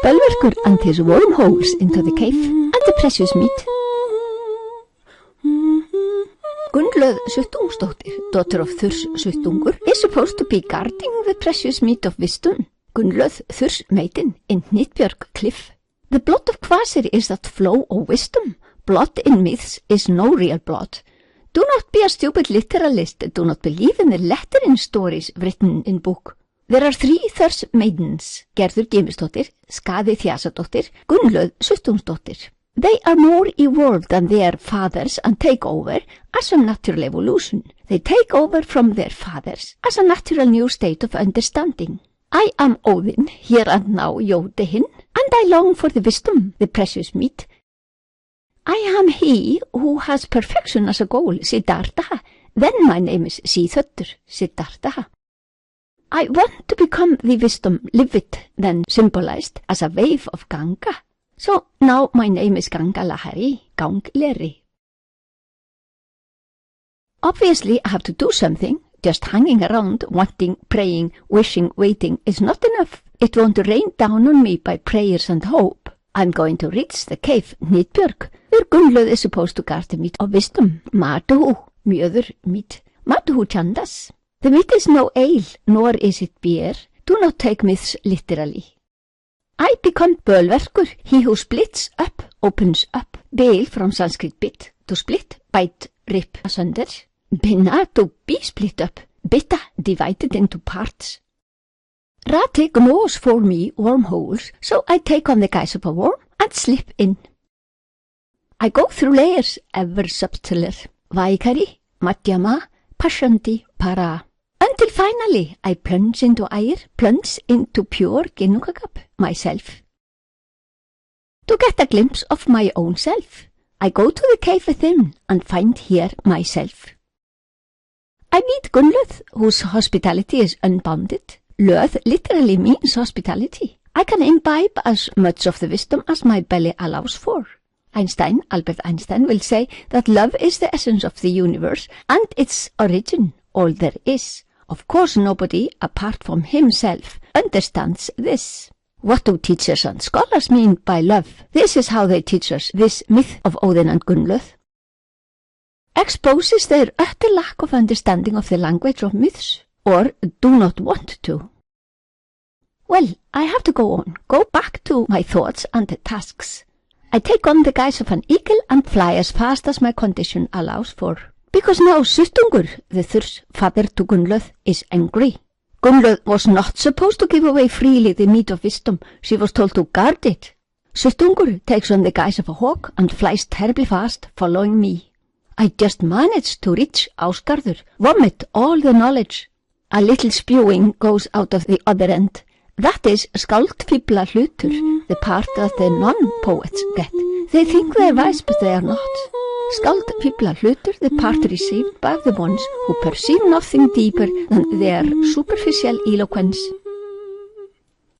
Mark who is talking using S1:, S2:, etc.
S1: Bölverkur and his wormholes into the cave and the precious meat. Gunnlöð Suttungsdóttir, daughter of Thurs Suttungur, is supposed to be guarding the precious meat of wisdom. Gunnlöð Thurs maiden in Hnitbjörg cliff. The blood of Kvasir is that flow of wisdom. Blood in myths is no real blood. Do not be a stupid literalist. Do not believe in the lettering stories written in book. There are 3 Thurs maidens, Gerður Geimisdóttir, Skaði Þjasadóttir, Gunnlöð Suttungsdóttir. They are more evolved than their fathers and take over as a natural evolution. They take over from their fathers as a natural new state of understanding. I am Odin, here and now Jódehin, and I long for the wisdom, the precious meat. I am he who has perfection as a goal, Siddhartha. Then my name is Síþöttur, Siddhartha. I want to become the wisdom, livid, then symbolized as a wave of Ganga. So now my name is Ganga Lahari, Gangleri. Obviously I have to do something. Just hanging around, wanting, praying, wishing, waiting is not enough. It won't rain down on me by prayers and hope. I'm going to reach the cave, Hnitbjörg, where Gunnlöð is supposed to guard the meat of wisdom. Matuhu, mjöður meat. Matuhu chandas. The meat is no ale, nor is it beer. Do not take myths literally. I become Bölverkur, he who splits up, opens up. Bale from Sanskrit bit, to split, bite, rip asunder. Binna, to be split up. Bitta, divided into parts. Rati gnaws for me wormholes, so I take on the guise of a worm and slip in. I go through layers ever subtler. Vaikari, Madhyama, Pashanti, Para. Until finally I plunge into air, plunge into pure Ginnungagap, myself. To get a glimpse of my own self, I go to the cave within and find here myself. I meet Gunnlöð, whose hospitality is unbounded. Löð literally means hospitality. I can imbibe as much of the wisdom as my belly allows for. Albert Einstein will say that love is the essence of the universe and its origin, all there is. Of course nobody, apart from himself, understands this. What do teachers and scholars mean by love? This is how they teach us this myth of Odin and Gunnlöð. Exposes their utter lack of understanding of the language of myths, or do not want to. Well, I have to go on, go back to my thoughts and tasks. I take on the guise of an eagle and fly as fast as my condition allows for. Because now Suttungur, the Thurs father to Gunnlöð, is angry. Gunnlöð was not supposed to give away freely the meat of wisdom. She was told to guard it. Suttungur takes on the guise of a hawk and flies terribly fast, following me. I just managed to reach Ásgarður, vomit all the knowledge. A little spewing goes out of the other end. That is skáldfífla hlutur, the part that the non-poets get. They think they are wise, but they are not. Skáldfífla hlutur, the part received by the ones who perceive nothing deeper than their superficial eloquence.